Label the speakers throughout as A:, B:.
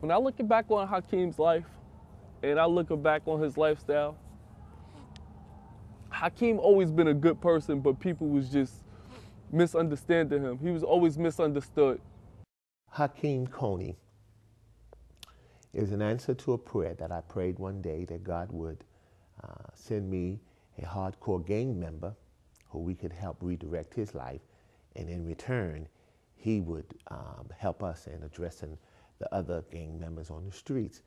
A: When I look back on Hakeem's life, and I look back on his lifestyle, Hakeem always been a good person, but people was just misunderstanding him. He was always misunderstood.
B: Hakeem Coney is an answer to a prayer that I prayed one day, that God would send me a hardcore gang member who we could help redirect his life, and in return, he would help us in addressing the other gang members on the streets.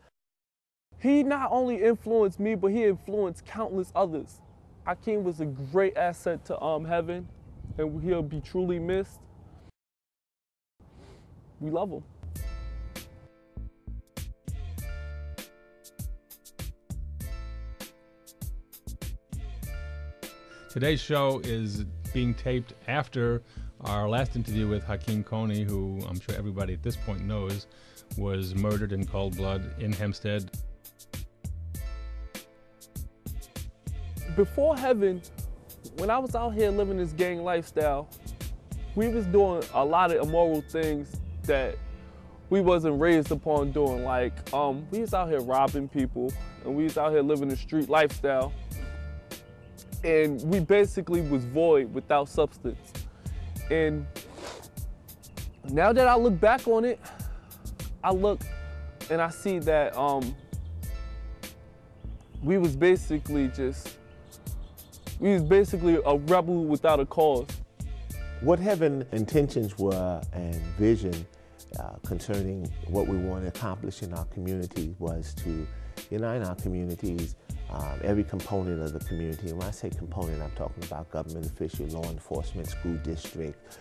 A: He not only influenced me, but he influenced countless others. Hakeem was a great asset to HEVN, and he'll be truly missed. We love him.
C: Today's show is being taped after our last interview with Hakeem Coney, who I'm sure everybody at this point knows was murdered in cold blood in Hempstead.
A: Before HEVN, when I was out here living this gang lifestyle, we was doing a lot of immoral things that we wasn't raised upon doing. Like, we was out here robbing people, and we was out here living a street lifestyle. And we basically was void, without substance. And now that I look back on it, I look and I see that we was basically a rebel without a cause.
B: What HEVN intentions were and vision concerning what we want to accomplish in our community was to unite our communities, every component of the community. And when I say component, I'm talking about government official, law enforcement, school district,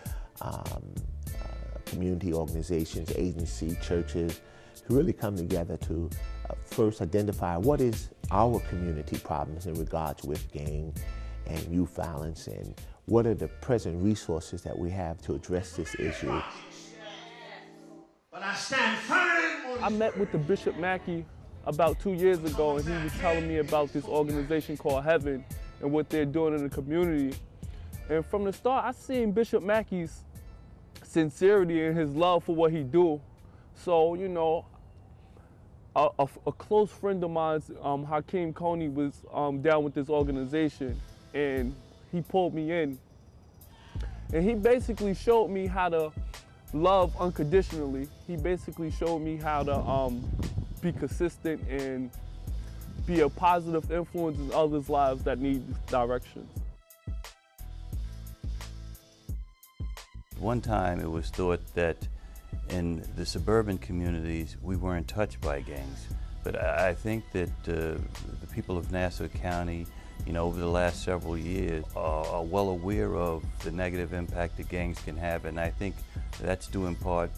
B: community organizations, agencies, churches, to really come together to first identify what is our community problems in regards with gang and youth violence, and what are the present resources that we have to address this issue.
D: But I stand firm.
A: I met with the Bishop Mackey about 2 years ago, and he was telling me about this organization called HEVN and what they're doing in the community. And from the start, I seen Bishop Mackey's sincerity and his love for what he do. So, you know, a close friend of mine, Hakeem Coney, was down with this organization, and he pulled me in. And he basically showed me how to love unconditionally. He basically showed me how to be consistent and be a positive influence in others' lives that need direction.
E: One time it was thought that in the suburban communities we weren't touched by gangs, but I think that the people of Nassau County, you know, over the last several years are well aware of the negative impact that gangs can have, and I think that's due in part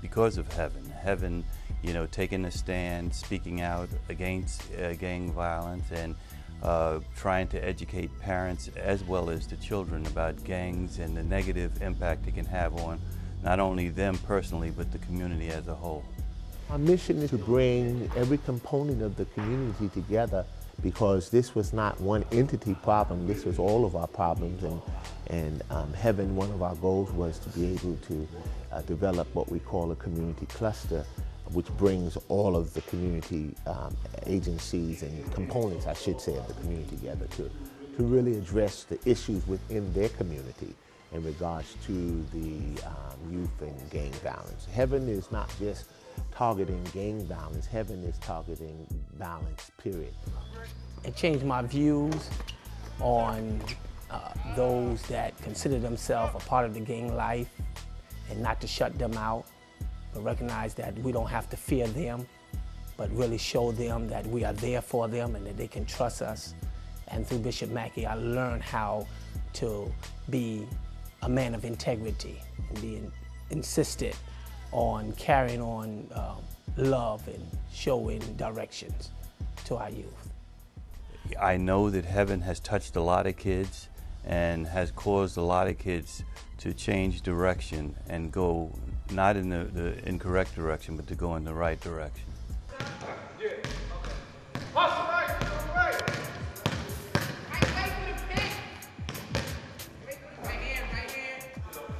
E: because of HEVN. HEVN, you know, taking a stand, speaking out against gang violence, and trying to educate parents as well as the children about gangs and the negative impact it can have on not only them personally, but the community as a whole.
B: Our mission is to bring every component of the community together, because this was not one entity problem, this was all of our problems, and HEVN, one of our goals was to be able to develop what we call a community cluster, which brings all of the community agencies and components, I should say, of the community together to really address the issues within their community in regards to the youth and gang violence. HEVN is not just targeting gang violence, HEVN is targeting violence, period.
F: It changed my views on those that consider themselves a part of the gang life, and not to shut them out, but recognize that we don't have to fear them, but really show them that we are there for them and that they can trust us. And through Bishop Mackey, I learned how to be a man of integrity and being insistent on carrying on love and showing directions to our youth.
E: I know that HEVN has touched a lot of kids and has caused a lot of kids to change direction and go not in the incorrect direction, but to go in the right direction.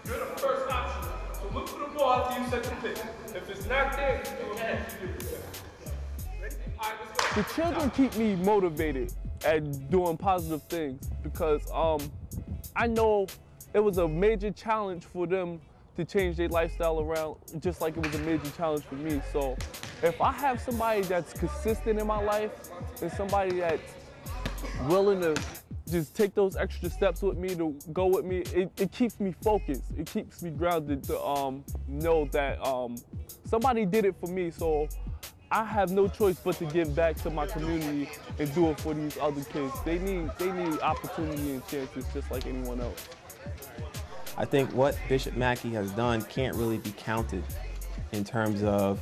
D: You're the first option, so look for the ball.
A: after you set the pitch. If it's not there, you go ahead. The children keep me motivated at doing positive things because I know it was a major challenge for them to change their lifestyle around, just like it was a major challenge for me. So if I have somebody that's consistent in my life and somebody that's willing to just take those extra steps with me, to go with me, it keeps me focused. It keeps me grounded to know that somebody did it for me, so I have no choice but to give back to my community and do it for these other kids. They need opportunity and chances just like anyone else.
G: I think what Bishop Mackey has done can't really be counted in terms of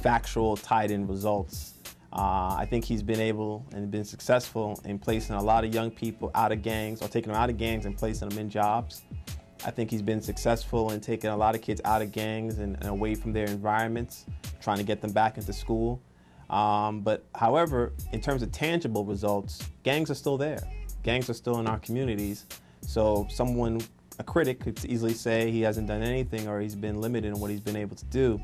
G: factual tied-in results. I think he's been able and been successful in placing a lot of young people out of gangs, or taking them out of gangs and placing them in jobs. I think he's been successful in taking a lot of kids out of gangs and away from their environments, trying to get them back into school. But however, in terms of tangible results, gangs are still there. Gangs are still in our communities. So a critic could easily say he hasn't done anything or he's been limited in what he's been able to do.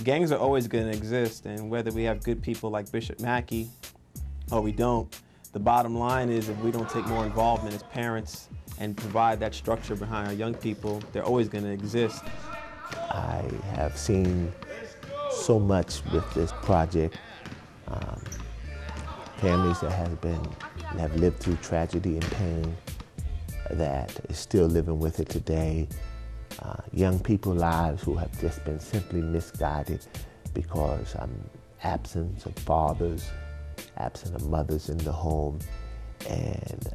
G: Gangs are always going to exist, and whether we have good people like Bishop Mackey or we don't, the bottom line is if we don't take more involvement as parents and provide that structure behind our young people, they're always going to exist.
B: I have seen so much with this project. Families that have lived through tragedy and pain that is still living with it today. Young people's lives who have just been simply misguided because absence of fathers, absence of mothers in the home. And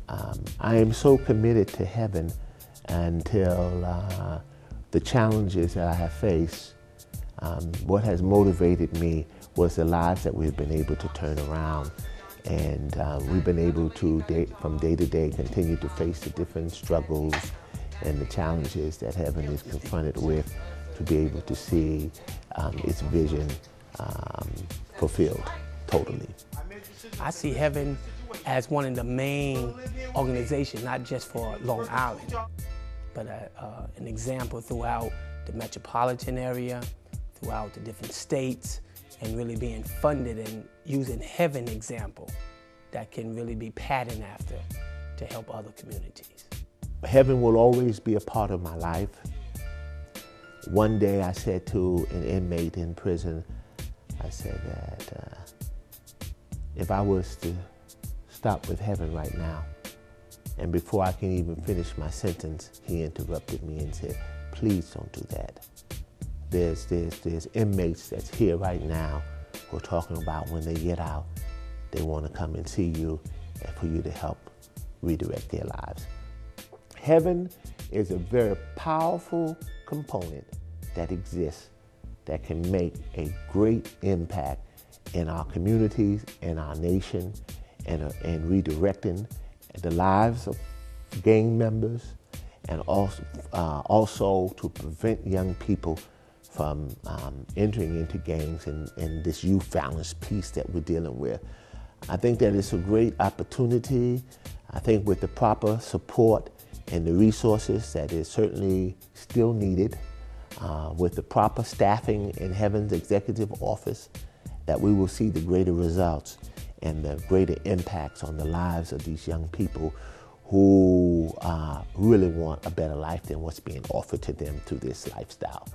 B: I am so committed to heaven until the challenges that I have faced. What has motivated me was the lives that we've been able to turn around. And we've been able to, from day to day, continue to face the different struggles and the challenges that heaven is confronted with, to be able to see its vision fulfilled totally.
F: I see Heaven as one of the main organizations, not just for Long Island, but an example throughout the metropolitan area, throughout the different states, and really being funded and using Heaven example that can really be patterned after to help other communities.
B: Heaven will always be a part of my life. One day I said to an inmate in prison, I said that if I was to stop with heaven right now, and before I can even finish my sentence, he interrupted me and said, please don't do that. There's inmates that's here right now who are talking about when they get out, they want to come and see you and for you to help redirect their lives. Heaven is a very powerful component that exists that can make a great impact in our communities, in our nation, and redirecting the lives of gang members, and also to prevent young people from entering into gangs and this youth violence piece that we're dealing with. I think that it's a great opportunity. I think with the proper support and the resources that is certainly still needed, with the proper staffing in Heaven's executive office, that we will see the greater results and the greater impacts on the lives of these young people who really want a better life than what's being offered to them through this lifestyle.